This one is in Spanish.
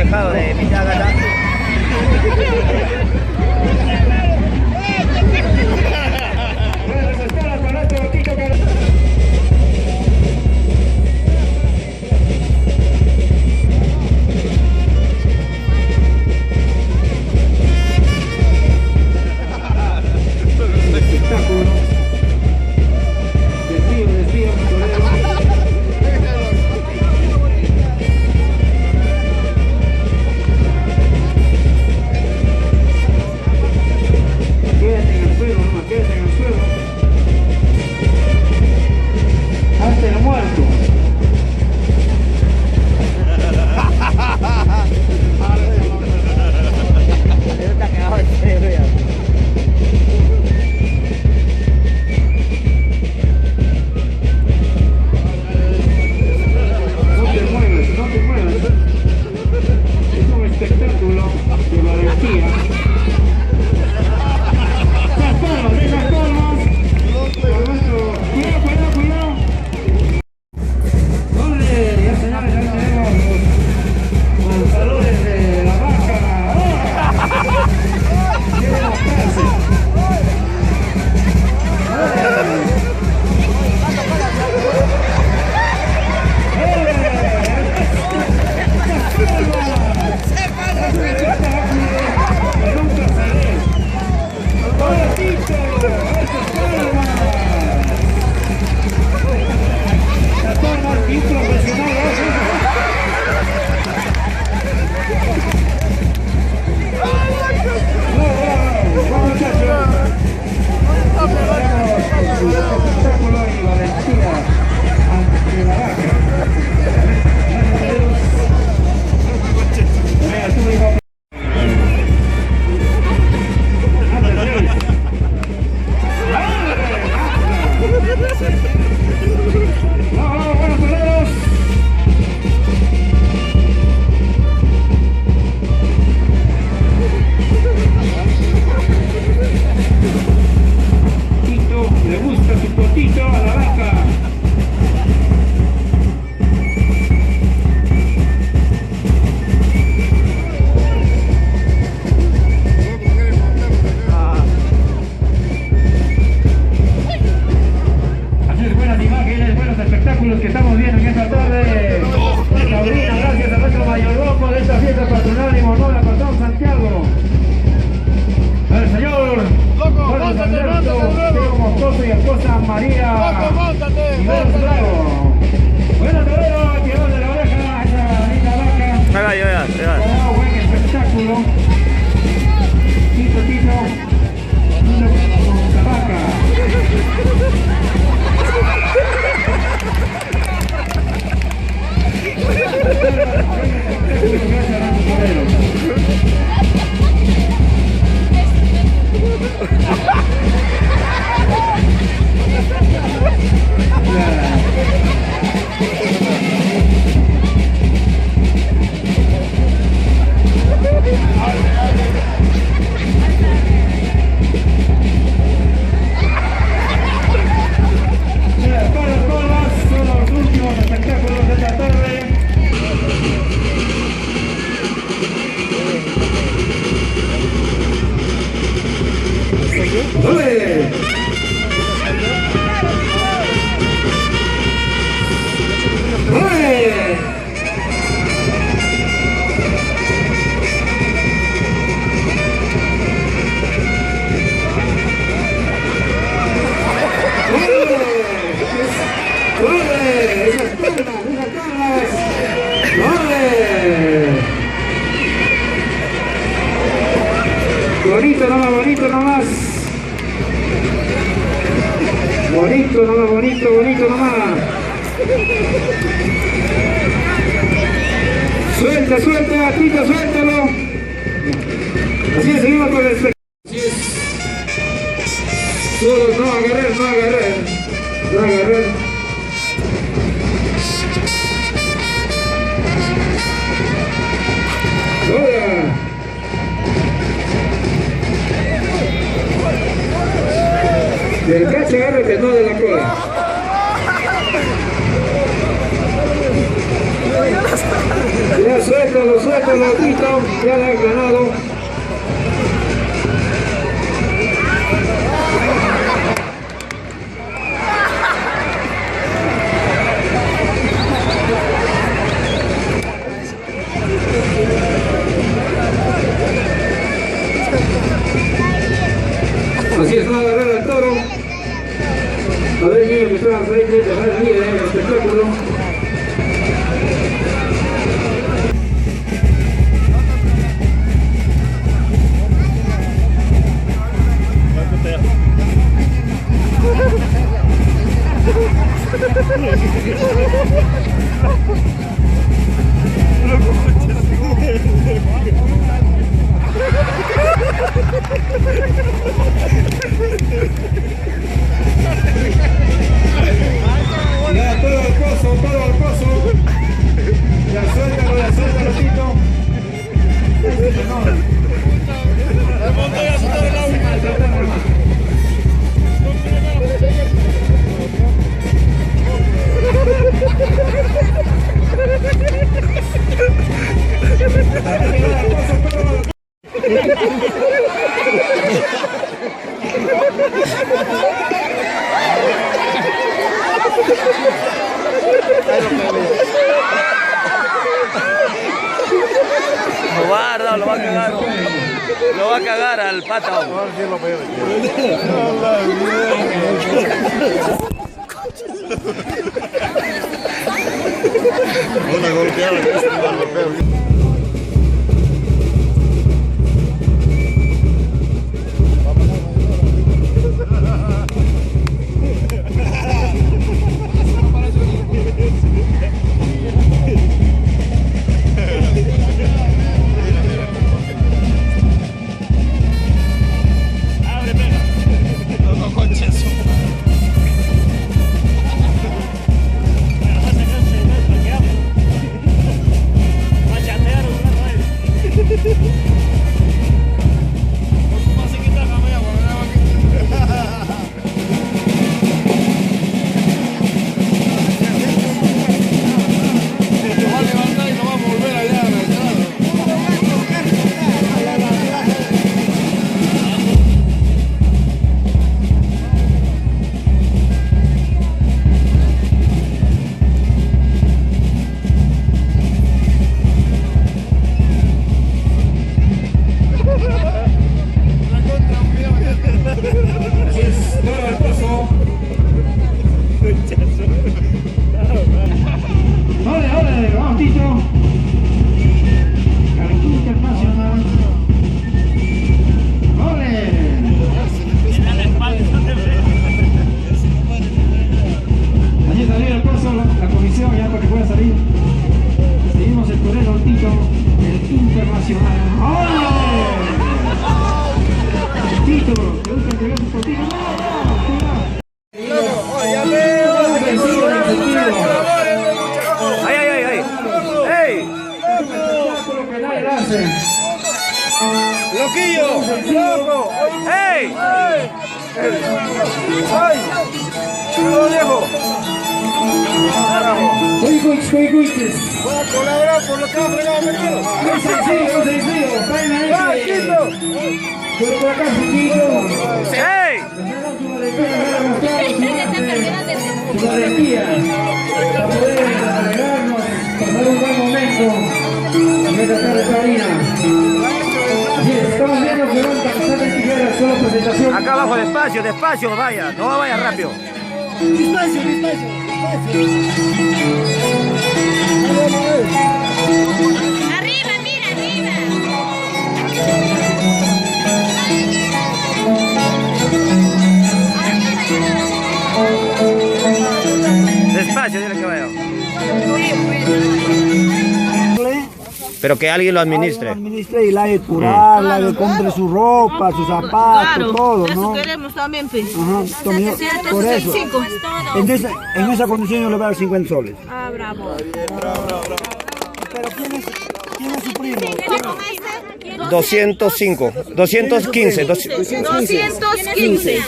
dejado de mitad acá. Bonito nomás, bonito nomás. Bonito nomás, bonito nomás. Suelta, Tito, suéltalo. Así es, seguimos con el espectáculo. Así es. Solo no agarrar. Ahora. Del cacho agárrate, no de la cola. Ya suéltalo. suéltalo, Tito, ya le he ganado. Así está agarrando el toro. A ver, niño, que está al frente, dejar el líder en el espectáculo. Ya, todo al pozo. Ya suéltalo, Tito. La montaña se está en la última. Guarda, lo va a cagar. Lo va a cagar al pata. Una golpeada que es un golpeo. ¡Loquillo! ¡Loco! ¡Ey! ¡Ay! ¡Lo viejo! Voy a colaborar por lo que ha fregado metido. Muy sencillo. Por acá, chiquito. ¡Ey! Su valentía para poder alegrarnos, pasar un buen momento en esta tarde taurina. Así es, estamos viendo que van a pasar de tijera, solo presentación. Acá abajo, despacio, vaya, no vaya rápido. Despacio. Arriba, mira, arriba. Despacio, dile que vaya. Pero que alguien lo administre. Administre y la de curar, la de compre su ropa, sus zapatos, todo, ¿no? Eso queremos también, pues. Ajá, también, por eso. Entonces, en esa condición yo le voy a dar 50 soles. Ah, bravo. Pero ¿quién es su primo? 205, 215, 215.